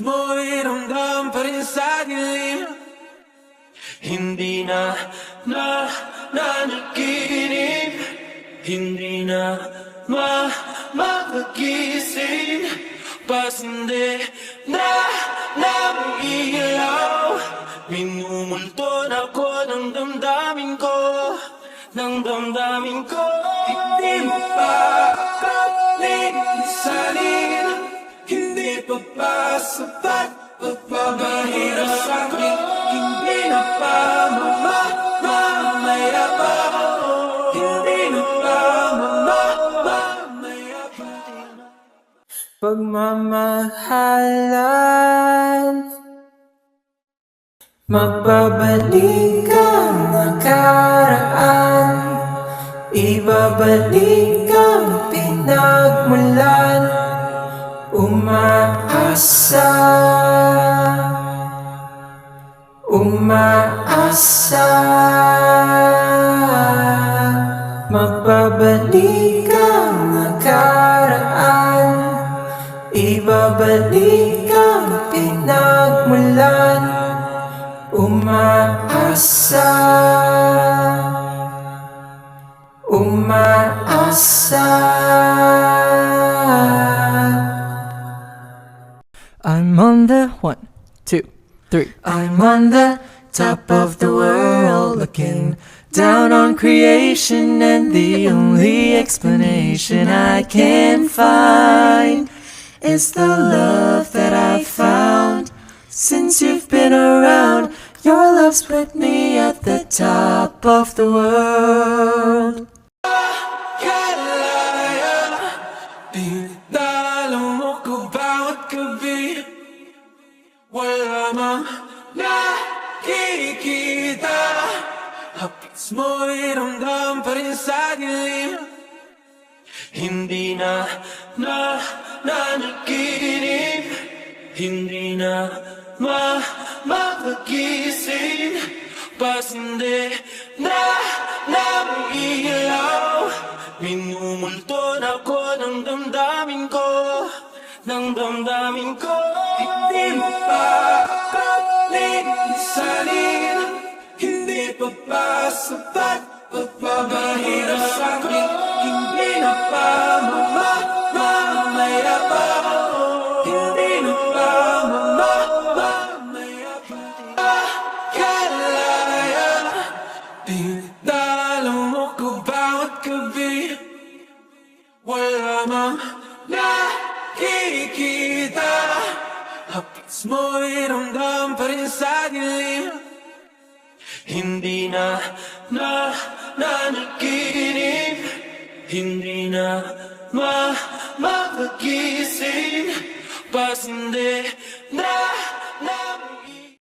mo'y ramdam pa rin sa dilim. Hindi na nanaginip, hindi na makagising. Pasindi na ng ilaw, minumulton ako ng damdamin ko, ng damdamin ko. Hindi mo pa linisanin, hindi pa ba sapat, pagpapahirap sa'kin. Hindi na pa mamaya pa, hindi na pa mamaya pa. Pagmamahalan, magbabalik ang nakaraan, ibabalik ang pinagmulan. Umaasa, magbabalik ang nakaraan, ibabalik ang pinagmulan. Umaasa, I'm on the 1, 2, 3. I'm on the top of the world, looking down on creation, and the only explanation I can find is the love that I found since you've been around. Your love's put me at the top of the world. Dinalo mo ko bawat gabi, wala mang nakikita. Hapit mo'y ramdam pa rin sa dilim. Hindi na nanaginip, hindi na makagising. Pasindi na ng ilaw, minumulton ako ng damdamin ko, ng damdamin ko. Hindi mo pa linisanin, hindi pa ba sapat, pagpapahirap sa'kin. Hindi na pa mamaya pa, hindi na pa mamaya pa. Kalaya, dinalo mo ko bawat gabi, wala mang nakikita. Hapit mo'y ramdam pa rin sa dilim. Hindi na nanaginip, hindi na makagising. Pasindi na